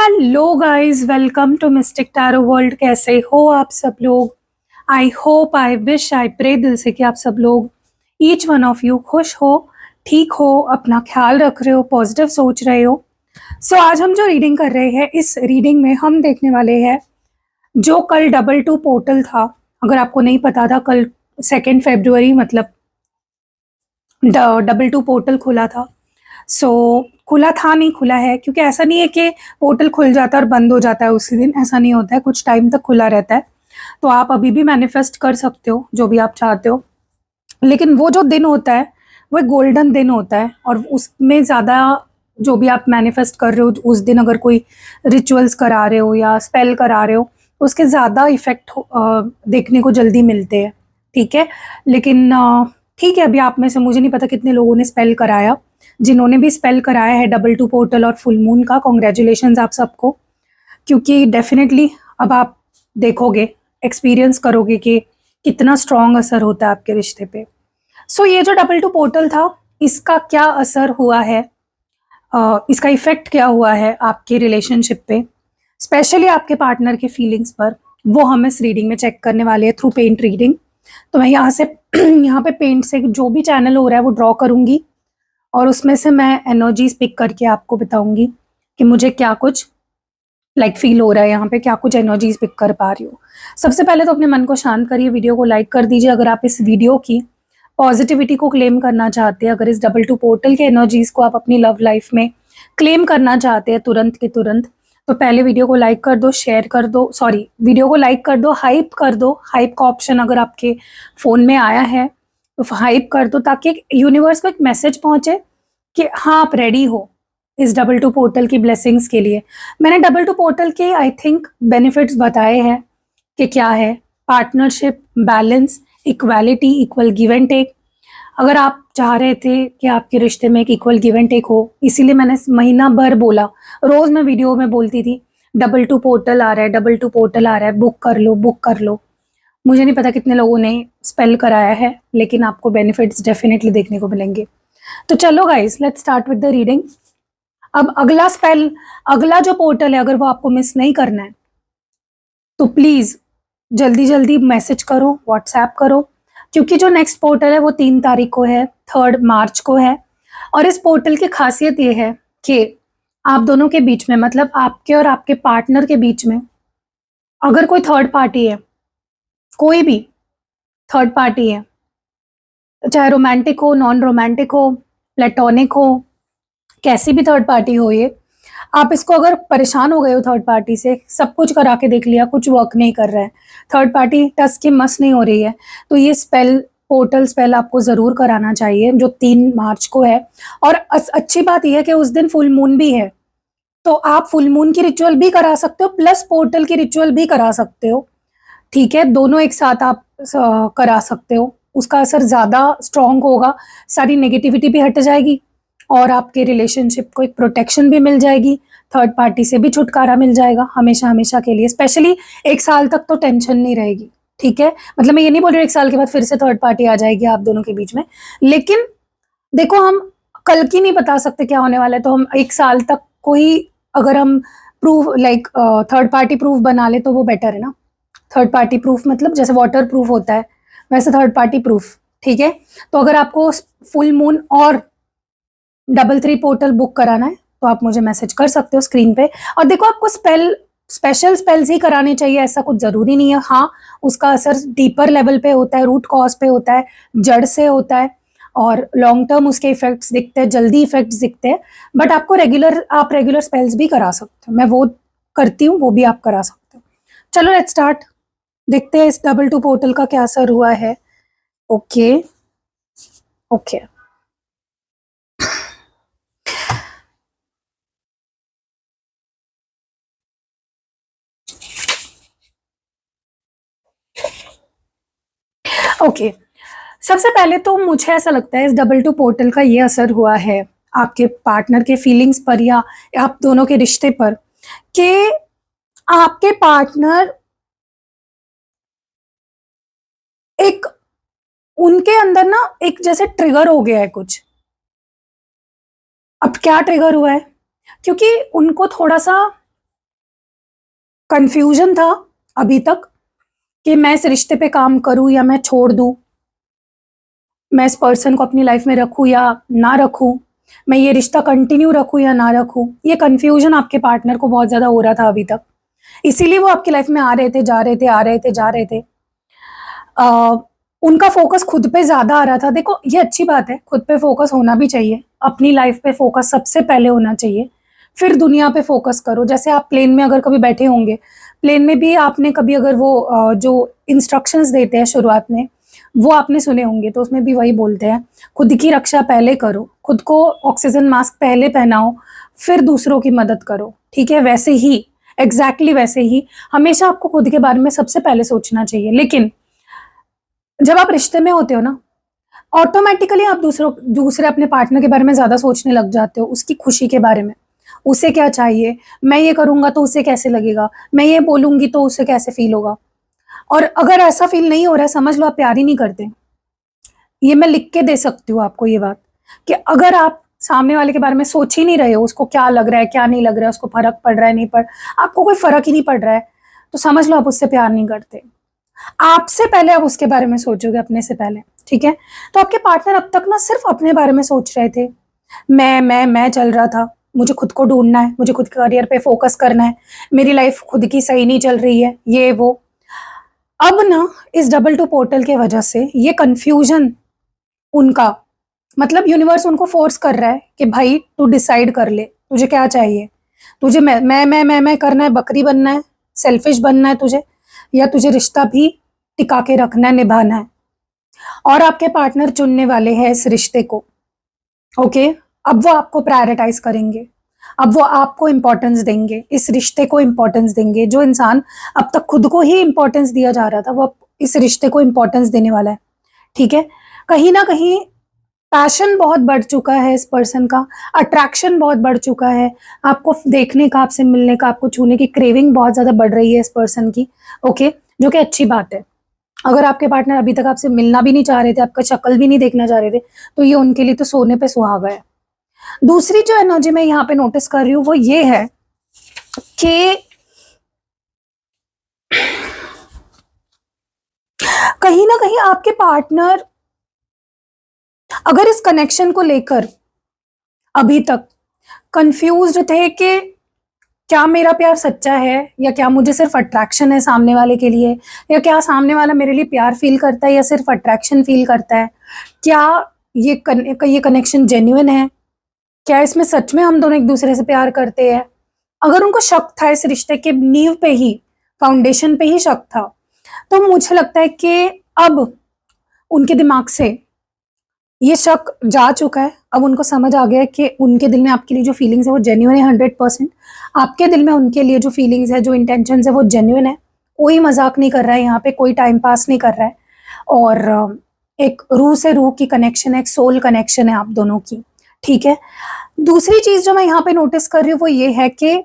Hello guys, welcome to Mystic Tarot World. कैसे हो आप सब लोग? I hope, I wish, I pray दिल से कि आप सब लोग, ईच वन ऑफ यू, खुश हो, ठीक हो, अपना ख्याल रख रहे हो, पॉजिटिव सोच रहे हो। सो आज हम जो रीडिंग कर रहे हैं, इस रीडिंग में हम देखने वाले हैं जो कल डबल टू पोर्टल था। अगर आपको नहीं पता था, कल 2 फरवरी मतलब डबल टू पोर्टल खुला था। सो खुला था, नहीं खुला है, क्योंकि ऐसा नहीं है कि पोर्टल खुल जाता है और बंद हो जाता है उसी दिन। ऐसा नहीं होता है, कुछ टाइम तक खुला रहता है। तो आप अभी भी मैनिफेस्ट कर सकते हो जो भी आप चाहते हो, लेकिन वो जो दिन होता है वो एक गोल्डन दिन होता है, और उसमें ज़्यादा जो भी आप मैनिफेस्ट कर रहे हो उस दिन, अगर कोई रिचुअल्स करा रहे हो या स्पेल करा रहे हो, तो उसके ज़्यादा इफेक्ट देखने को जल्दी मिलते हैं। ठीक है, लेकिन ठीक है, अभी आप में से मुझे नहीं पता कितने लोगों ने स्पेल कराया। जिन्होंने भी स्पेल कराया है डबल टू पोर्टल और फुल मून का, कॉन्ग्रेचुलेशंस आप सबको, क्योंकि डेफिनेटली अब आप देखोगे, एक्सपीरियंस करोगे कि कितना स्ट्रॉन्ग असर होता है आपके रिश्ते पे। सो ये जो डबल टू पोर्टल था, इसका क्या असर हुआ है, इसका इफेक्ट क्या हुआ है आपके रिलेशनशिप पे, स्पेशली आपके पार्टनर के फीलिंग्स पर, वो हम इस रीडिंग में चेक करने वाले हैं थ्रू पेंट रीडिंग। तो मैं यहाँ से यहाँ पे पेंट से जो भी चैनल हो रहा है वो ड्रॉ करूंगी, और उसमें से मैं एनर्जीज पिक करके आपको बताऊंगी कि मुझे क्या कुछ फील हो रहा है, यहाँ पे क्या कुछ एनर्जीज पिक कर पा रही हो। सबसे पहले तो अपने मन को शांत करिए, वीडियो को लाइक कर दीजिए अगर आप इस वीडियो की पॉजिटिविटी को क्लेम करना चाहते हैं। अगर इस डबल टू पोर्टल के एनर्जीज को आप अपनी लव लाइफ में क्लेम करना चाहते हैं तुरंत के तुरंत, तो पहले वीडियो को लाइक कर दो, शेयर कर दो, सॉरी, वीडियो को लाइक कर दो, हाइप कर दो। हाइप का ऑप्शन अगर आपके फ़ोन में आया है तो हाइप कर दो, ताकि यूनिवर्स को एक मैसेज पहुंचे कि हाँ, आप रेडी हो इस डबल टू पोर्टल की ब्लेसिंग्स के लिए। मैंने डबल टू पोर्टल के आई थिंक बेनिफिट्स बताए हैं कि क्या है: partnership, balance, equality, equal give and take. अगर आप चाह रहे थे कि आपके रिश्ते में एक इक्वल गिव एंड टेक हो, इसीलिए मैंने महीना भर बोला, रोज मैं वीडियो में बोलती थी डबल टू पोर्टल आ रहा है, डबल टू पोर्टल आ रहा है, बुक कर लो, बुक कर लो। मुझे नहीं पता कितने लोगों ने स्पेल कराया है, लेकिन आपको बेनिफिट्स डेफिनेटली देखने को मिलेंगे। तो चलो guys, let's start with the reading. अब अगला स्पेल, अगला जो पोर्टल है, अगर वो आपको मिस नहीं करना है तो प्लीज जल्दी जल्दी मैसेज करो, व्हाट्सएप करो, क्योंकि जो नेक्स्ट पोर्टल है वो 3 तारीख को है, 3 मार्च को है। और इस पोर्टल की खासियत ये है कि आप दोनों के बीच में, मतलब आपके और आपके पार्टनर के बीच में, अगर कोई थर्ड पार्टी है, कोई भी थर्ड पार्टी है, चाहे रोमांटिक हो, नॉन रोमांटिक हो, प्लेटोनिक हो, कैसी भी थर्ड पार्टी हो, ये आप इसको अगर परेशान हो गए हो थर्ड पार्टी से, सब कुछ करा के देख लिया, कुछ वर्क नहीं कर रहा है, थर्ड पार्टी टस की मस नहीं हो रही है, तो ये स्पेल, पोर्टल स्पेल आपको ज़रूर कराना चाहिए, जो 3 मार्च को है। और अच्छी बात यह है कि उस दिन फुल मून भी है, तो आप फुल मून की रिचुअल भी करा सकते हो, प्लस पोर्टल की रिचुअल भी करा सकते हो। ठीक है, दोनों एक साथ आप करा सकते हो, उसका असर ज़्यादा स्ट्रॉन्ग होगा, सारी नेगेटिविटी भी हट जाएगी, और आपके रिलेशनशिप को एक प्रोटेक्शन भी मिल जाएगी, थर्ड पार्टी से भी छुटकारा मिल जाएगा हमेशा हमेशा के लिए। स्पेशली 1 साल तक तो टेंशन नहीं रहेगी। ठीक है, मतलब मैं ये नहीं बोल रही 1 साल के बाद फिर से थर्ड पार्टी आ जाएगी आप दोनों के बीच में, लेकिन देखो, हम कल की नहीं बता सकते क्या होने वाला है, तो हम 1 साल तक कोई, अगर हम प्रूफ थर्ड पार्टी प्रूफ बना ले तो वो बेटर है ना। थर्ड पार्टी प्रूफ मतलब जैसे वाटर प्रूफ होता है, वैसे थर्ड पार्टी प्रूफ। ठीक है, तो अगर आपको फुल मून और डबल 3 पोर्टल बुक कराना है तो आप मुझे मैसेज कर सकते हो स्क्रीन पे। और देखो, आपको स्पेशल स्पेल्स ही कराने चाहिए, ऐसा कुछ जरूरी नहीं है। हाँ, उसका असर डीपर लेवल पे होता है, रूट कॉज पे होता है, जड़ से होता है, और लॉन्ग टर्म उसके इफेक्ट्स दिखते हैं, जल्दी इफेक्ट्स दिखते हैं। बट आपको आप रेगुलर स्पेल्स भी करा सकते हो, मैं वो करती हूँ, वो भी आप करा सकते हो। चलो लेट्स स्टार्ट, देखते हैं इस डबल टू पोर्टल का क्या असर हुआ है। Okay okay, okay. सबसे पहले तो मुझे ऐसा लगता है इस डबल टू पोर्टल का ये असर हुआ है आपके पार्टनर के फीलिंग्स पर, या आप दोनों के रिश्ते पर, कि आपके पार्टनर एक, उनके अंदर ना एक जैसे ट्रिगर हो गया है कुछ। अब क्या ट्रिगर हुआ है, क्योंकि उनको थोड़ा सा कंफ्यूजन था अभी तक कि मैं इस रिश्ते पे काम करूं या मैं छोड़ दूं, मैं इस पर्सन को अपनी लाइफ में रखूं या ना रखूं, मैं ये रिश्ता कंटिन्यू रखूं या ना रखूं। ये कंफ्यूजन आपके पार्टनर को बहुत ज़्यादा हो रहा था अभी तक, इसीलिए वो आपकी लाइफ में आ रहे थे, जा रहे थे, आ रहे थे, जा रहे थे। अ, उनका फोकस खुद पे ज़्यादा आ रहा था। देखो, ये अच्छी बात है, खुद पे फोकस होना भी चाहिए, अपनी लाइफ पे फोकस सबसे पहले होना चाहिए, फिर दुनिया पे फोकस करो। जैसे आप प्लेन में अगर कभी बैठे होंगे, प्लेन में भी आपने कभी अगर वो जो इंस्ट्रक्शंस देते हैं शुरुआत में, वो आपने सुने होंगे, तो उसमें भी वही बोलते हैं, खुद की रक्षा पहले करो, खुद को ऑक्सीजन मास्क पहले पहनाओ, फिर दूसरों की मदद करो। ठीक है, वैसे ही, एग्जैक्टली वैसे ही हमेशा आपको खुद के बारे में सबसे पहले सोचना चाहिए। लेकिन जब आप रिश्ते में होते हो ना, ऑटोमेटिकली आप दूसरे अपने पार्टनर के बारे में ज़्यादा सोचने लग जाते हो, उसकी खुशी के बारे में। उसे क्या चाहिए, मैं ये करूँगा तो उसे कैसे लगेगा, मैं ये बोलूँगी तो उसे कैसे फ़ील होगा। और अगर ऐसा फ़ील नहीं हो रहा है, समझ लो आप प्यार ही नहीं करते। ये मैं लिख के दे सकती हूँ आपको ये बात, कि अगर आप सामने वाले के बारे में सोच ही नहीं रहे हो, उसको क्या लग रहा है, क्या नहीं लग रहा है, उसको फ़र्क पड़ रहा है, नहीं आपको कोई फ़र्क ही नहीं पड़ रहा है, तो समझ लो आप उससे प्यार नहीं करते। आपसे पहले आप उसके बारे में सोचोगे, अपने से पहले, ठीक है? तो आपके पार्टनर अब तक ना सिर्फ़ अपने बारे में सोच रहे थे। मैं चल रहा था, मुझे खुद को ढूँढना है, मुझे खुद के करियर पे फ़ोकस करना है, मेरी लाइफ़ खुद की सही नहीं चल रही है, ये वो। अब ना इस डबल टू पोर्टल की वजह से ये कन्फ्यूज़न उनका, मतलब यूनिवर्स उनको फ़ोर्स कर रहा है कि भाई तू डिसाइड कर ले, तुझे क्या चाहिए? तुझे मैं करना है, बकरी बनना है, सेल्फ़िश बनना है तुझे, या तुझे रिश्ता भी टिका के रखना है, निभाना है। और आपके पार्टनर चुनने वाले हैं इस रिश्ते को, ओके? अब वो आपको प्रायोरिटाइज़ करेंगे, अब वो आपको इम्पोर्टेंस देंगे, इस रिश्ते को इम्पोर्टेंस देंगे। जो इंसान अब तक खुद को ही इम्पोर्टेंस दिया जा रहा था, वो अब इस रिश्ते को इम्पोर्टेंस देने वाला है, ठीक है? कहीं न कहीं पैशन बहुत बढ़ चुका है इस पर्सन का, अट्रैक्शन बहुत बढ़ चुका है, आपको देखने का, आपसे मिलने का, आपको छूने की क्रेविंग बहुत ज़्यादा बढ़ रही है इस पर्सन की, ओके? जो कि अच्छी बात है। अगर आपके पार्टनर अभी तक आपसे मिलना भी नहीं चाह रहे थे, आपका शक्ल भी नहीं देखना चाह रहे थे, तो ये उनके लिए तो सोने पे सुहागा है। दूसरी जो एनर्जी मैं यहाँ पे नोटिस कर रही हूँ, वो ये है कि कहीं न कहीं आपके पार्टनर अगर इस कनेक्शन को लेकर अभी तक कन्फ्यूज़्ड थे कि क्या मेरा प्यार सच्चा है, या क्या मुझे सिर्फ़ अट्रैक्शन है सामने वाले के लिए, या क्या सामने वाला मेरे लिए प्यार फ़ील करता है या सिर्फ़ अट्रैक्शन फ़ील करता है? क्या ये कनेक्शन जेन्युइन है? क्या इसमें सच में हम दोनों एक-दूसरे से प्यार करते हैं? अगर उनको शक था इस रिश्ते के नींव पे ही, फाउंडेशन पे ही शक था, तो मुझे लगता है कि अब उनके दिमाग से ये शक जा चुका है। अब उनको समझ आ गया है कि उनके दिल में आपके लिए जो फीलिंग्स है वो जेन्युइन है 100%। आपके दिल में उनके लिए जो फीलिंग्स है, जो इंटेंशंस है, वो जेन्युइन है। कोई मज़ाक नहीं कर रहा है यहाँ पे, कोई टाइम पास नहीं कर रहा है, और एक रूह से रूह की कनेक्शन है, एक सोल कनेक्शन है आप दोनों की, ठीक है? दूसरी चीज़ जो मैं यहाँ पे नोटिस कर रही हूँ वो ये है कि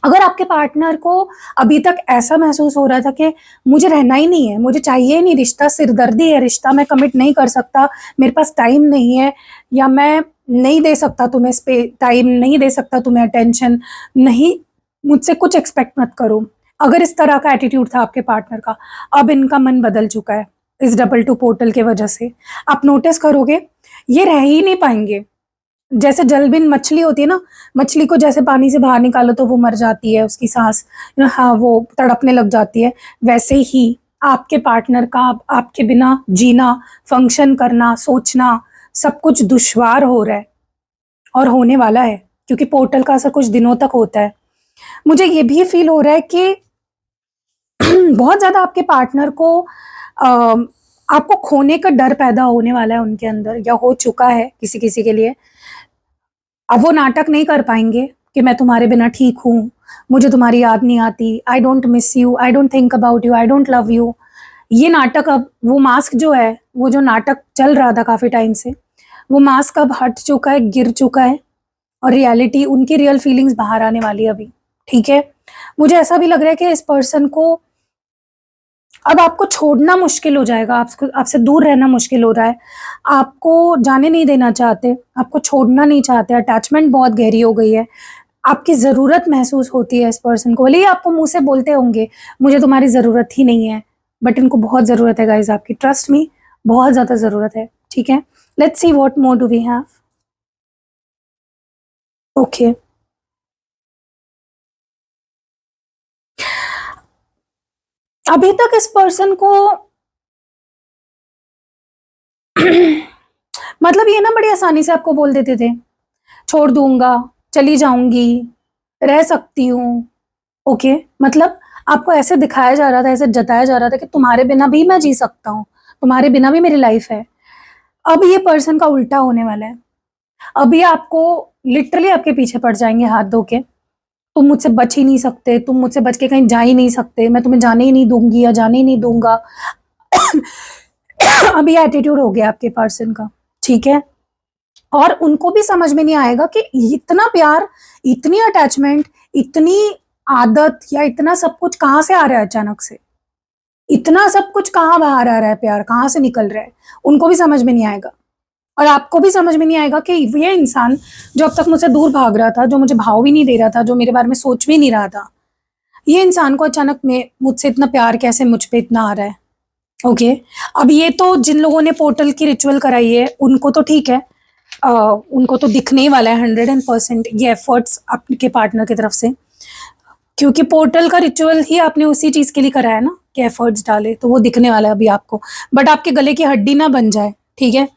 अगर आपके पार्टनर को अभी तक ऐसा महसूस हो रहा था कि मुझे रहना ही नहीं है, मुझे चाहिए ही नहीं रिश्ता, सिरदर्दी है रिश्ता, मैं कमिट नहीं कर सकता, मेरे पास टाइम नहीं है, या मैं नहीं दे सकता तुम्हें टाइम, नहीं दे सकता तुम्हें अटेंशन, नहीं, मुझसे कुछ एक्सपेक्ट मत करो। अगर इस तरह का एटीट्यूड था आपके पार्टनर का, अब इनका मन बदल चुका है इस डबल टू पोर्टल की वजह से। आप नोटिस करोगे, ये रह ही नहीं पाएँगे। जैसे जलबिन मछली होती है ना, मछली को जैसे पानी से बाहर निकालो तो वो मर जाती है, उसकी सांस हाँ, वो तड़पने लग जाती है, वैसे ही आपके पार्टनर का अब आपके बिना जीना, फंक्शन करना, सोचना, सब कुछ दुश्वार हो रहा है, और होने वाला है, क्योंकि पोर्टल का असर कुछ दिनों तक होता है। मुझे ये भी फील हो रहा है कि बहुत ज़्यादा आपके पार्टनर को अ, आपको खोने का डर पैदा होने वाला है उनके अंदर, या हो चुका है किसी-किसी के लिए। अब वो नाटक नहीं कर पाएँगे कि मैं तुम्हारे बिना ठीक हूँ, मुझे तुम्हारी याद नहीं आती, I don't miss you, I don't think about you, I don't love you. ये नाटक अब, वो मास्क जो है, वो जो नाटक चल रहा था काफ़ी टाइम से, वो मास्क अब हट चुका है, गिर चुका है, और रियलिटी, उनकी रियल फीलिंग्स बाहर आने वाली है अभी, ठीक है? मुझे ऐसा भी लग रहा है कि इस पर्सन को अब आपको छोड़ना मुश्किल हो जाएगा, आपको आपसे दूर रहना मुश्किल हो रहा है। आपको जाने नहीं देना चाहते, आपको छोड़ना नहीं चाहते, अटैचमेंट बहुत गहरी हो गई है। आपकी ज़रूरत महसूस होती है इस पर्सन को, भले ही आपको मुँह से बोलते होंगे, मुझे तुम्हारी ज़रूरत ही नहीं है, बट इनको बहुत ज़रूरत है गाइज़ आपकी, ट्रस्ट मी, बहुत ज़्यादा ज़रूरत है, ठीक है? Let's see what more do we have? Okay. अभी तक इस पर्सन को मतलब ये ना बड़ी आसानी से आपको बोल देते थे, छोड़ दूँगा, चली जाऊँगी, रह सकती हूँ, ओके? मतलब आपको ऐसे दिखाया जा रहा था, ऐसे जताया जा रहा था कि तुम्हारे बिना भी मैं जी सकता हूँ, तुम्हारे बिना भी मेरी लाइफ़ है। अब ये पर्सन का उल्टा होने वाला है। अभी आपको लिटरली आपके पीछे पड़ जाएँगे हाथ धो के, तुम मुझसे बच ही नहीं सकते, तुम मुझसे बच के कहीं जा ही नहीं सकते, मैं तुम्हें जाने ही नहीं दूँगी या जाने ही नहीं दूँगा। अब ये एटीट्यूड हो गया आपके पर्सन का, ठीक है? और उनको भी समझ में नहीं आएगा कि इतना प्यार, इतनी अटैचमेंट, इतनी आदत या इतना सब कुछ कहाँ से आ रहा है अचानक से? इतना सब कुछ कहाँ बाहर आ रहा है प्यार, कहाँ से निकल रहा है? उनको भी समझ में नहीं आएगा। और आपको भी समझ में नहीं आएगा कि ये इंसान जो अब तक मुझसे दूर भाग रहा था, जो मुझे भाव भी नहीं दे रहा था, जो मेरे बारे में सोच भी नहीं रहा था, ये इंसान को अचानक में मुझसे इतना प्यार कैसे मुझ पे इतना आ रहा है? ओके। अब ये तो जिन लोगों ने पोर्टल की रिचुअल कराई है, उनको तो ठीक है। उनको तो दिखने ही वाला है 100% ये एफर्ट्स आपके पार्टनर की तरफ से, क्योंकि पोर्टल का रिचुअल ही आपने उसी चीज़ के लिए कराया ना कि एफर्ट्स डाले, तो वो दिखने वाला है अभी आपको। बट आपके गले की हड्डी ना बन जाए, ठीक है?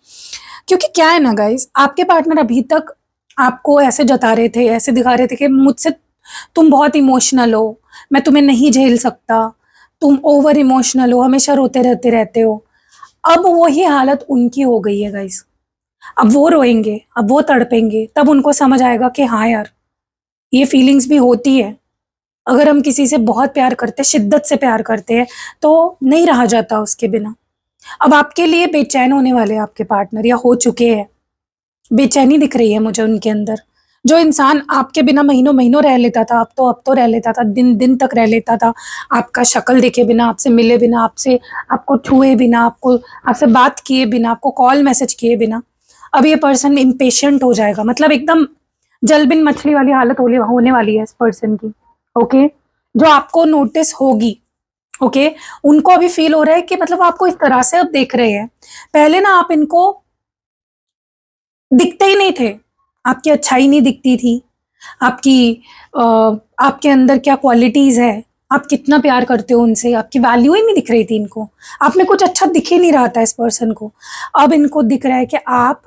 क्योंकि क्या है ना गाइज़, आपके पार्टनर अभी तक आपको ऐसे जता रहे थे, ऐसे दिखा रहे थे कि मुझसे तुम बहुत इमोशनल हो, मैं तुम्हें नहीं झेल सकता, तुम ओवर इमोशनल हो, हमेशा रोते रहते हो। अब वही हालत उनकी हो गई है गाइज़। अब वो रोएँगे, अब वो तड़पेंगे, तब उनको समझ आएगा कि हाँ यार, ये फीलिंग्स भी होती है। अगर हम किसी से बहुत प्यार करते हैं, शिद्दत से प्यार करते हैं, तो नहीं रहा जाता उसके बिना। अब आपके लिए बेचैन होने वाले हैं आपके पार्टनर या हो चुके हैं। बेचैनी दिख रही है मुझे उनके अंदर। जो इंसान आपके बिना महीनों-महीनों रह लेता था, अब तो रह लेता था, दिन-दिन तक रह लेता था। आपका शक्ल देखे बिना, आपसे मिले बिना, आपको छुए बिना, आपसे बात किए बिना, आपको कॉल मैसेज किए बिना। अब ये पर्सन इम्पेशेंट हो जाएगा, मतलब एकदम जल बिन मछली वाली हालत होने वाली है इस पर्सन की, ओके? जो आपको नोटिस होगी, ओके? उनको अभी फ़ील हो रहा है कि मतलब वो आपको इस तरह से अब देख रहे हैं। पहले ना आप इनको दिखते ही नहीं थे, आपकी अच्छाई नहीं दिखती थी, आपकी अ, आपके अंदर क्या क्वालिटीज़ है, आप कितना प्यार करते हो उनसे, आपकी वैल्यू ही नहीं दिख रही थी इनको। आप में कुछ अच्छा दिख ही नहीं रहा था इस पर्सन को। अब इनको दिख रहा है कि आप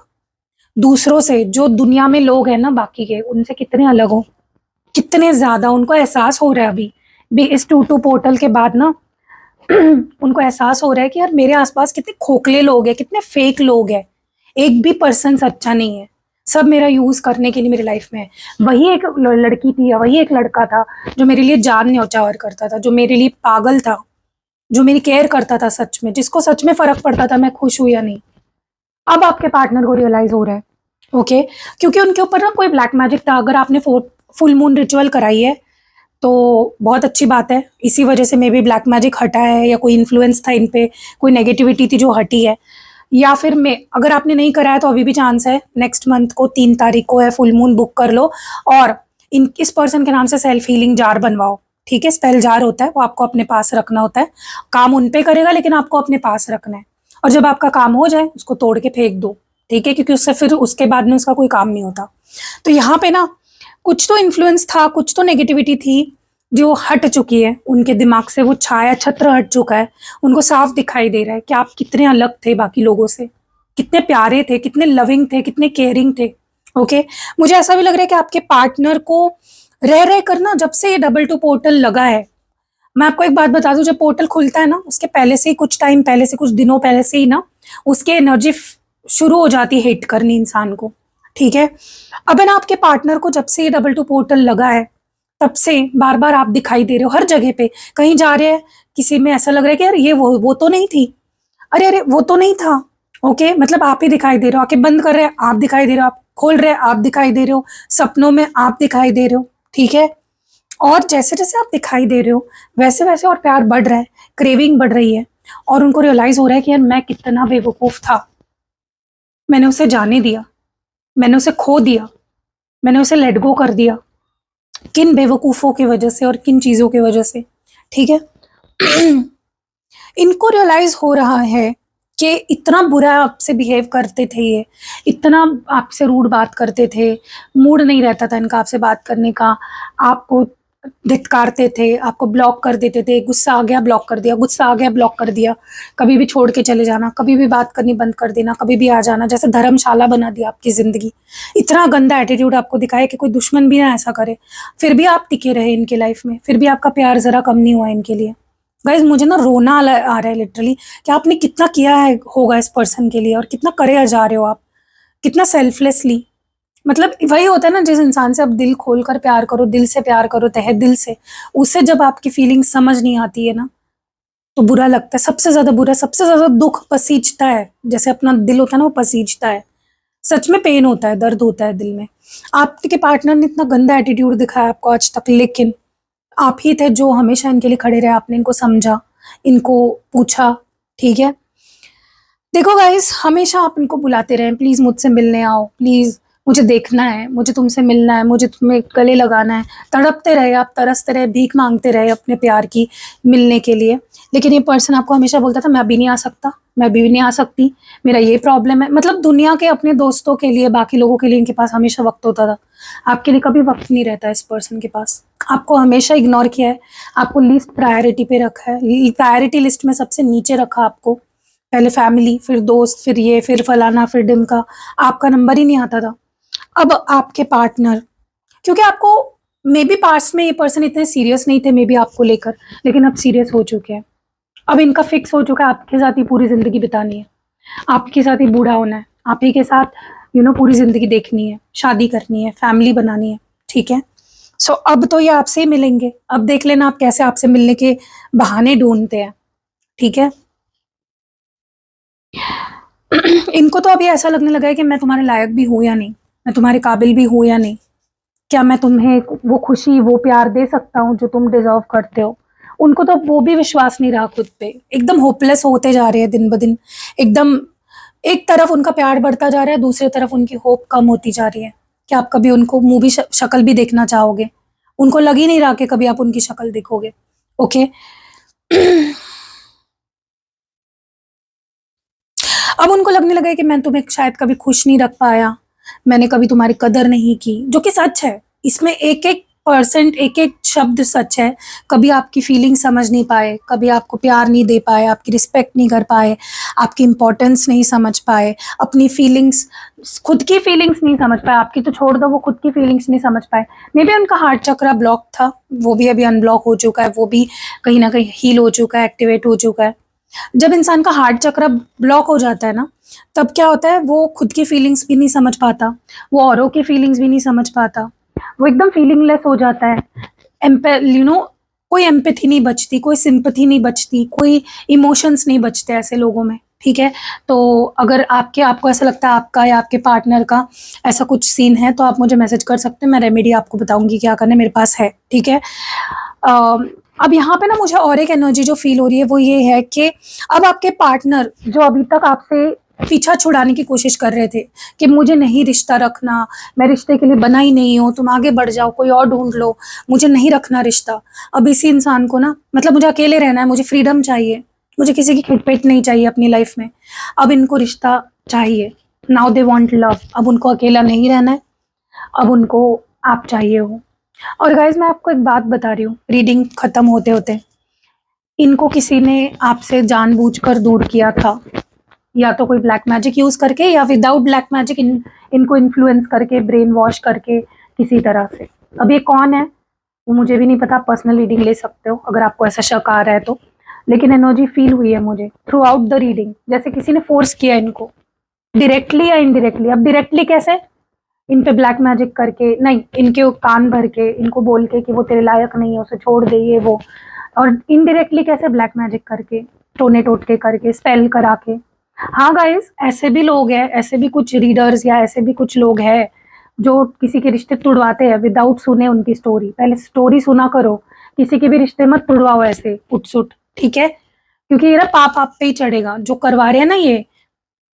दूसरों से, जो दुनिया में लोग हैं ना बाकी के, उनसे कितने अलग हो, कितने ज़्यादा उनको एहसास हो रहा है अभी भी इस टू पोर्टल के बाद ना उनको एहसास हो रहा है कि यार मेरे आसपास कितने खोखले लोग हैं, कितने फेक लोग हैं। एक भी पर्सन सच्चा नहीं है। सब मेरा यूज़ करने के लिए मेरी लाइफ में है। वही एक लड़की थी या वही एक लड़का था जो मेरे लिए जान न्यौछावर करता था, जो मेरे लिए पागल था, जो मेरी केयर करता था सच में, जिसको सच में फ़र्क पड़ता था मैं खुश हूँ या नहीं। अब आपके पार्टनर को रियलाइज़ हो रहा है, ओके? क्योंकि उनके ऊपर ना कोई ब्लैक मैजिक था। अगर आपने फुल मून रिचुअल कराई है तो बहुत अच्छी बात है। इसी वजह से मेबी ब्लैक मैजिक हटा है या कोई इन्फ्लुएंस था इन पे, कोई नेगेटिविटी थी जो हटी है। या फिर मैं अगर आपने नहीं कराया तो अभी भी चांस है, नेक्स्ट मंथ को 3 तारीख को है फुल मून, बुक कर लो और इस पर्सन के नाम से सेल्फ हीलिंग जार बनवाओ, ठीक है? स्पेल जार होता है, वो आपको अपने पास रखना होता है। काम उन पे करेगा लेकिन आपको अपने पास रखना है और जब आपका काम हो जाए उसको तोड़ के फेंक दो, ठीक है? क्योंकि उससे फिर उसके बाद में उसका कोई काम नहीं होता। तो यहाँ पे ना कुछ तो इन्फ्लुएंस था, कुछ तो नेगेटिविटी थी जो हट चुकी है उनके दिमाग से, वो छाया छत्र हट चुका है। उनको साफ दिखाई दे रहा है कि आप कितने अलग थे बाकी लोगों से, कितने प्यारे थे, कितने लविंग थे, कितने केयरिंग थे, ओके? मुझे ऐसा भी लग रहा है कि आपके पार्टनर को रह कर ना जब से ये डबल टू पोर्टल लगा है, मैं आपको एक बात बता दूं, जब पोर्टल खुलता है ना उसके पहले से ही, कुछ टाइम पहले से, कुछ दिनों पहले से ही ना उसकी एनर्जी शुरू हो जाती है हिट करनी इंसान को, ठीक है? अब है ना आपके पार्टनर को जब से ये डबल टू पोर्टल लगा है तब से बार बार आप दिखाई दे रहे हो हर जगह पे। कहीं जा रहे हैं, किसी में ऐसा लग रहा है कि यार ये वो तो नहीं थी, अरे अरे वो तो नहीं था, ओके? मतलब आप ही दिखाई दे रहे हो। आंखें बंद कर रहे हैं आप दिखाई दे रहे हो, आप खोल रहे हैं आप दिखाई दे रहे हो, सपनों में आप दिखाई दे रहे हो, ठीक है? और जैसे-जैसे आप दिखाई दे रहे हो, वैसे-वैसे और प्यार बढ़ रहा है, क्रेविंग बढ़ रही है और उनको रियलाइज़ हो रहा है कि यार मैं कितना बेवकूफ़ था। मैंने उसे जाने दिया, मैंने उसे खो दिया, मैंने उसे लेट गो कर दिया। किन बेवकूफ़ों की वजह से और किन चीज़ों की वजह से, ठीक है? इनको रियलाइज़ हो रहा है कि इतना बुरा आपसे बिहेव करते थे ये, इतना आपसे रूड बात करते थे, मूड नहीं रहता था इनका आपसे बात करने का, आपको धिक्कारते थे, आपको ब्लॉक कर देते थे, गुस्सा आ गया ब्लॉक कर दिया, गुस्सा आ गया ब्लॉक कर दिया, कभी भी छोड़ के चले जाना, कभी भी बात करनी बंद कर देना, कभी भी आ जाना, जैसे धर्मशाला बना दिया आपकी ज़िंदगी। इतना गंदा एटीट्यूड आपको दिखाया कि कोई दुश्मन भी ना ऐसा करे, फिर भी आप टिके रहे इनकी लाइफ़ में, फिर भी आपका प्यार ज़रा कम नहीं हुआ इनके लिए। गाइज़ मुझे ना रोना आ रहा है लिटरली कि आपने कितना किया है होगा इस पर्सन के लिए और कितना करे जा रहे हो आप, कितना सेल्फलेसली। मतलब वही होता है ना, जिस इंसान से आप दिल खोल कर प्यार करो, दिल से प्यार करो, तहे दिल से, उसे जब आपकी फीलिंग्स समझ नहीं आती है ना, तो बुरा लगता है। सबसे ज़्यादा बुरा, सबसे ज़्यादा दुःख पसीजता है, जैसे अपना दिल होता है ना वो पसीजता है। सच में पेन होता है, दर्द होता है दिल में। आपके पार्टनर ने इतना गंदा एटीट्यूड दिखाया आपको आज तक, लेकिन आप ही थे जो हमेशा इनके लिए खड़े रहे, आपने इनको समझा, इनको पूछा, ठीक है? देखो गाइस, हमेशा आप इनको बुलाते रहें, प्लीज़ मुझसे मिलने आओ, प्लीज़ मुझे देखना है, मुझे तुमसे मिलना है, मुझे तुम्हें गले लगाना है। तड़पते रहे आप, तरसते रहे, भीख माँगते रहे अपने प्यार की मिलने के लिए। लेकिन ये पर्सन आपको हमेशा बोलता था मैं अभी नहीं आ सकता, मैं अभी भी नहीं आ सकती, मेरा ये प्रॉब्लम है। मतलब दुनिया के अपने दोस्तों के लिए, बाकी लोगों के लिए इनके पास हमेशा वक़्त होता था। आपके लिए कभी वक़्त नहीं रहता इस पर्सन के पास। आपको हमेशा इग्नोर किया है, आपको लीस्ट प्रायोरिटी पे रखा है, प्रायोरिटी लिस्ट में सबसे नीचे रखा आपको। पहले फैमिली, फिर दोस्त, फिर ये, फिर फलाना, फिर ढिमका, आपका नंबर ही नहीं आता था। अब आपके पार्टनर, क्योंकि आपको मे बी पास्ट में ये पर्सन इतने सीरियस नहीं थे मे बी आपको लेकर, लेकिन अब सीरियस हो चुके हैं। अब इनका फिक्स हो चुका है आपके साथ ही पूरी ज़िंदगी बितानी है, आपके साथ ही बूढ़ा होना है, आप ही के साथ पूरी ज़िंदगी देखनी है, शादी करनी है, फैमिली बनानी है, ठीक है? सो अब तो ये आपसे ही मिलेंगे, अब देख लेना आप कैसे आपसे मिलने के बहाने ढूँढते हैं, ठीक है? इनको तो अभी ऐसा लगने लगा है कि मैं तुम्हारे लायक भी हूँ या नहीं, मैं तुम्हारे काबिल भी हूँ या नहीं, क्या मैं तुम्हें वो खुशी, वो प्यार दे सकता हूँ जो तुम डिज़र्व करते हो? उनको तो वो भी विश्वास नहीं रहा खुद पे, एकदम होपलेस होते जा रहे हैं दिन ब दिन, एकदम एक तरफ उनका प्यार बढ़ता जा रहा है, दूसरी तरफ उनकी होप कम होती जा रही है, कि आप कभी उनको मुँह भी शक्ल भी देखना चाहोगे? उनको लग ही नहीं रहा कि कभी आप उनकी शक्ल देखोगे, ओके? अब उनको लगने लगा है कि मैं तुम्हें शायद कभी खुश नहीं रख पाया, मैंने कभी तुम्हारी कदर नहीं की, जो कि सच है। इसमें एक-एक परसेंट, एक-एक शब्द सच है। कभी आपकी फीलिंग समझ नहीं पाए, कभी आपको प्यार नहीं दे पाए, आपकी रिस्पेक्ट नहीं कर पाए, आपकी इम्पोर्टेंस नहीं समझ पाए, अपनी फीलिंग्स, खुद की फीलिंग्स नहीं समझ पाए, आपकी तो छोड़ दो, वो खुद की फीलिंग्स नहीं समझ पाए। मेबी उनका हार्ट चक्रा ब्लॉक था, वो भी अभी अनब्लॉक हो चुका है, वो भी कहीं न कहीं हील हो चुका है, एक्टिवेट हो चुका है। जब इंसान का हार्ट चक्र ब्लॉक हो जाता है ना, तब क्या होता है, वो खुद की फीलिंग्स भी नहीं समझ पाता, वो औरों की फीलिंग्स भी नहीं समझ पाता, वो एकदम फीलिंगलेस हो जाता है। कोई एम्पैथी नहीं बचती, कोई सिंपैथी नहीं बचती, कोई इमोशंस नहीं बचते ऐसे लोगों में, ठीक है? तो अगर आपको ऐसा लगता है आपका या आपके पार्टनर का ऐसा कुछ सीन है, तो आप मुझे मैसेज कर सकते हैं, मैं रेमेडी आपको बताऊँगी क्या करना है, मेरे पास है, ठीक है? अ, अब यहाँ पे ना मुझे और एक एनर्जी जो फ़ील हो रही है वो ये है कि अब आपके पार्टनर जो अभी तक आपसे पीछा छुड़ाने की कोशिश कर रहे थे कि मुझे नहीं रिश्ता रखना, मैं रिश्ते के लिए बना ही नहीं हूँ, तुम आगे बढ़ जाओ, कोई और ढूँढ लो, मुझे नहीं रखना रिश्ता। अब इसी इंसान को ना, मतलब मुझे अकेले रहना है, मुझे फ्रीडम चाहिए, मुझे किसी की खिटपिट नहीं चाहिए अपनी लाइफ़ में। अब इनको रिश्ता चाहिए, नाउ दे वांट लव, अब उनको अकेला नहीं रहना है, अब उनको आप चाहिए हो। और गाइज़ मैं आपको एक बात बता रही हूँ, रीडिंग खत्म होते-होते, इनको किसी ने आपसे जानबूझकर दूर किया था, या तो कोई ब्लैक मैजिक यूज़ करके या विदाउट ब्लैक मैजिक इनको इन्फ्लुएंस करके, ब्रेन वॉश करके किसी तरह से। अब ये कौन है, वो मुझे भी नहीं पता, आप पर्सनल रीडिंग ले सकते हो अगर आपको ऐसा शक आ रहा है तो। लेकिन एनर्जी फ़ील हुई है मुझे थ्रू आउट द रीडिंग, जैसे किसी ने फ़ोर्स किया इनको, डायरेक्टली या इनडायरेक्टली। अब डायरेक्टली कैसे? इन पे ब्लैक मैजिक करके नहीं, इनके कान भर के, इनको बोल के कि वो तेरे लायक नहीं है, उसे छोड़ दे, ये वो। और इनडायरेक्टली कैसे? ब्लैक मैजिक करके, टोने टोटके करके, स्पेल करा के। हाँ गाइस, ऐसे भी लोग हैं, ऐसे भी कुछ रीडर्स या ऐसे भी कुछ लोग हैं जो किसी के रिश्ते तुड़वाते हैं विदाउट सुने उनकी स्टोरी। पहले स्टोरी सुना करो, किसी के भी रिश्ते मत तुड़वाओ ऐसे उठ-सुट, ठीक है? क्योंकि ये ना पाप आप पे ही चढ़ेगा, जो करवा रहे हैं ना ये,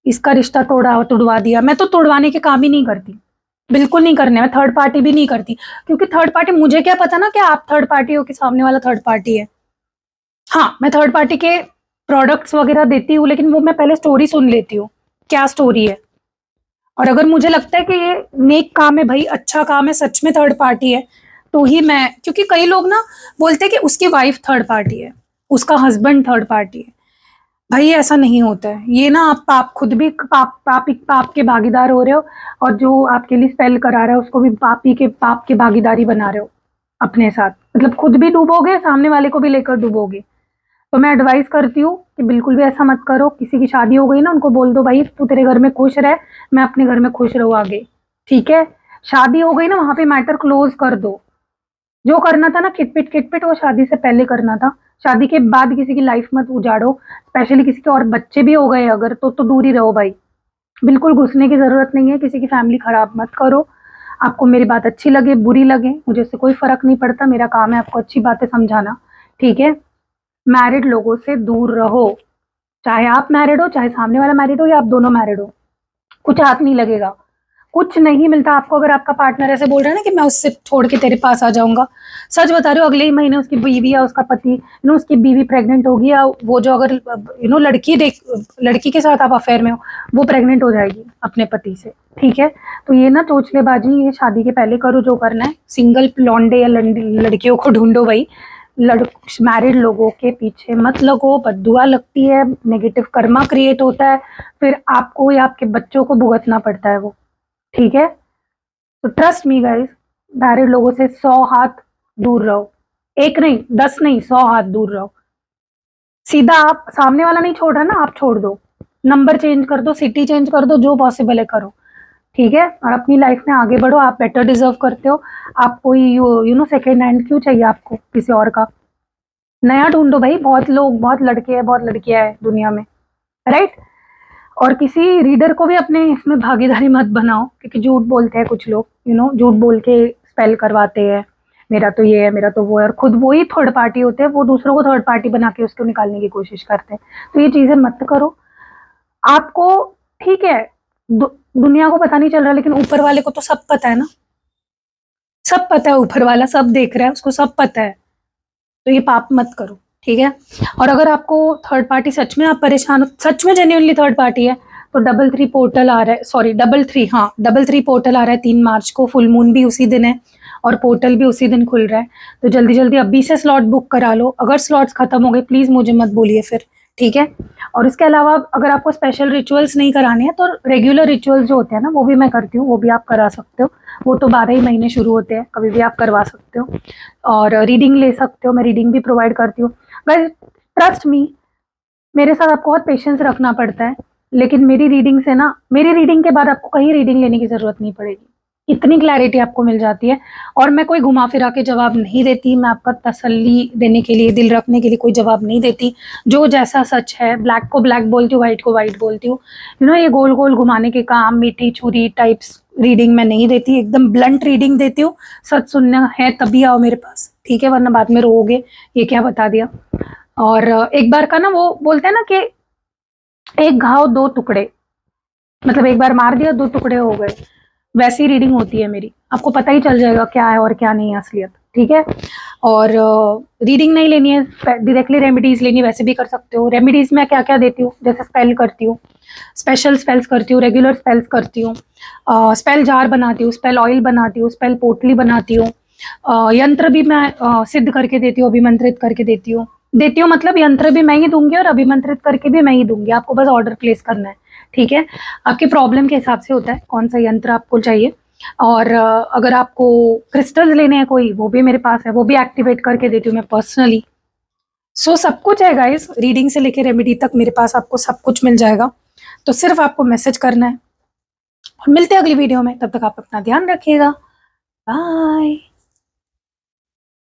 इसका रिश्ता तोड़ा तुड़वा दिया। मैं तो तुड़वाने के काम ही नहीं करती, बिल्कुल नहीं करने, मैं थर्ड पार्टी भी नहीं करती, क्योंकि थर्ड पार्टी, मुझे क्या पता ना कि आप थर्ड पार्टी हो कि सामने वाला थर्ड पार्टी है। हाँ, मैं थर्ड पार्टी के प्रोडक्ट्स वगैरह देती हूँ, लेकिन वो मैं पहले स्टोरी सुन लेती हूँ, क्या स्टोरी है। और अगर मुझे लगता है कि ये नेक काम है भाई, अच्छा काम है, सच में थर्ड पार्टी है, तो ही मैं, क्योंकि कई लोग ना बोलते हैं कि उसकी वाइफ थर्ड पार्टी है, उसका हस्बैंड थर्ड पार्टी है। भाई ऐसा नहीं होता है, ये ना आप पाप, खुद भी पाप के भागीदार हो रहे हो, और जो आपके लिए स्पेल करा रहा है उसको भी पाप के भागीदारी बना रहे हो अपने साथ, मतलब खुद भी डूबोगे, सामने वाले को भी लेकर डूबोगे। तो मैं एडवाइस करती हूँ कि बिल्कुल भी ऐसा मत करो। किसी की शादी हो गई ना, उनको बोल दो भाई तू तेरे घर में खुश रह, मैं अपने घर में खुश रहूँ आगे, ठीक है। शादी हो गई ना, वहां पे मैटर क्लोज कर दो। जो करना था ना खिटपिट खिटपिट, वो शादी से पहले करना था। शादी के बाद किसी की लाइफ मत उजाड़ो, स्पेशली किसी के और बच्चे भी हो गए अगर, तो दूर ही रहो भाई। बिल्कुल घुसने की जरूरत नहीं है, किसी की फैमिली खराब मत करो। आपको मेरी बात अच्छी लगे बुरी लगे, मुझे इससे कोई फर्क नहीं पड़ता, मेरा काम है आपको अच्छी बातें समझाना, ठीक है। मैरिड लोगों से दूर रहो, चाहे आप मैरिड हो, चाहे सामने वाला मैरिड हो, या आप दोनों मैरिड हो, कुछ हाथ नहीं लगेगा, कुछ नहीं मिलता आपको। अगर आपका पार्टनर ऐसे बोल रहा है ना कि मैं उससे छोड़ के तेरे पास आ जाऊंगा, सच बता रही हूँ, अगले ही महीने उसकी बीवी या उसका पति, उसकी बीवी प्रेग्नेंट होगी, या वो जो अगर लड़की के साथ आप अफेयर में हो, वो प्रेग्नेंट हो जाएगी अपने पति से, ठीक है। तो ये ना चोचलेबाजी, ये शादी के पहले करो जो करना है। सिंगल लौंडे या लड़कियों को ढूंढो भाई, लड़ मैरिड लोगों के पीछे मत लगो, बददुआ लगती है, नेगेटिव कर्मा क्रिएट होता है, फिर आपको या आपके बच्चों को भुगतना पड़ता है वो, ठीक है। तो ट्रस्ट मी गाइस, मैरिड लोगों से 100 हाथ दूर रहो, एक नहीं 10 नहीं 100 हाथ दूर रहो। सीधा आप, सामने वाला नहीं छोड़ रहा ना, आप छोड़ दो, नंबर चेंज कर दो, सिटी चेंज कर दो, जो पॉसिबल है करो, ठीक है। और अपनी लाइफ में आगे बढ़ो, आप बेटर डिजर्व करते हो। आप कोई सेकेंड हैंड क्यों चाहिए आपको किसी और का, नया ढूंढो भाई। बहुत लोग, बहुत लड़के हैं, बहुत लड़कियां हैं दुनिया में, राइट। और किसी रीडर को भी अपने इसमें भागीदारी मत बनाओ, क्योंकि झूठ बोलते हैं कुछ लोग, झूठ बोल के स्पेल करवाते हैं, मेरा तो ये है, मेरा तो वो है, और खुद वो ही थर्ड पार्टी होते हैं, वो दूसरों को थर्ड पार्टी बना के उसको निकालने की कोशिश करते हैं। तो ये चीजें मत करो। आपको, ठीक है, दुनिया को पता नहीं चल रहा, लेकिन ऊपर वाले को तो सब पता है ना, सब पता है, ऊपर वाला सब देख रहा है, उसको सब पता है। तो ये पाप मत करो, ठीक है। और अगर आपको थर्ड पार्टी, सच में आप परेशान हो, सच में जेन्युइनली थर्ड पार्टी है, तो 33 पोर्टल आ रहा है, सॉरी 33, हाँ 33 पोर्टल आ रहा है 3 मार्च को, फुल मून भी उसी दिन है, और पोर्टल भी उसी दिन खुल रहा है। तो जल्दी जल्दी अभी से स्लॉट बुक करा लो। अगर स्लॉट्स खत्म हो गए प्लीज मुझे मत बोलिए फिर, ठीक है। और इसके अलावा अगर आपको स्पेशल रिचुअल्स नहीं कराने हैं, तो रेगुलर रिचुअल्स जो होते हैं ना, वो भी मैं करती हूँ, वो भी आप करा सकते हो। वो तो 12 ही महीने शुरू होते हैं, कभी भी आप करवा सकते हो। और रीडिंग ले सकते हो, मैं रीडिंग भी प्रोवाइड करती हूँ। गाइस ट्रस्ट मी, मेरे साथ आपको बहुत पेशेंस रखना पड़ता है, लेकिन मेरी रीडिंग से ना, मेरी रीडिंग के बाद आपको कहीं रीडिंग लेने की जरूरत नहीं पड़ेगी, इतनी क्लैरिटी आपको मिल जाती है। और मैं कोई घुमा फिरा के जवाब नहीं देती, मैं आपका तसल्ली देने के लिए, दिल रखने के लिए कोई जवाब नहीं देती। जो जैसा सच है, ब्लैक को ब्लैक बोलती हूँ, व्हाइट को व्हाइट बोलती हूँ। ये गोल गोल घुमाने के काम, मीठी छुरी टाइप्स रीडिंग मैं नहीं देती, एकदम ब्लंट रीडिंग देती हूँ। सच सुनना है तभी आओ मेरे पास, ठीक है, वरना बाद में रोओगे ये क्या बता दिया। और एक बार का ना, वो बोलते हैं ना कि एक घाव दो टुकड़े, मतलब एक बार मार दिया 2 टुकड़े हो गए, वैसी रीडिंग होती है मेरी। आपको पता ही चल जाएगा क्या है और क्या नहीं है असलियत, ठीक है। और रीडिंग नहीं लेनी है, डायरेक्टली रेमेडीज लेनी, वैसे भी कर सकते हो। रेमेडीज में क्या क्या देती हूँ, जैसे स्पेल करती हूँ, स्पेशल स्पेल्स करती हूँ, रेगुलर स्पेल्स करती हूँ, स्पेल जार बनाती हूँ, स्पेल ऑयल बनाती हूँ, स्पेल पोटली बनाती हूँ, यंत्र भी मैं सिद्ध करके देती हूँ, अभिमंत्रित करके देती हूँ मतलब यंत्र भी मैं ही दूंगी और अभिमंत्रित करके भी मैं ही दूंगी, आपको बस ऑर्डर प्लेस करना है, ठीक है। आपके प्रॉब्लम के हिसाब से होता है कौन सा यंत्र आपको चाहिए। और अगर आपको क्रिस्टल्स लेने हैं कोई, वो भी मेरे पास है, वो भी एक्टिवेट करके देती हूँ मैं पर्सनली। सो सब कुछ है गाइस, रीडिंग से लेके रेमेडी तक मेरे पास आपको सब कुछ मिल जाएगा। तो सिर्फ आपको मैसेज करना है। और मिलते हैं अगली वीडियो में, तब तक आप अपना ध्यान रखिएगा, बाय।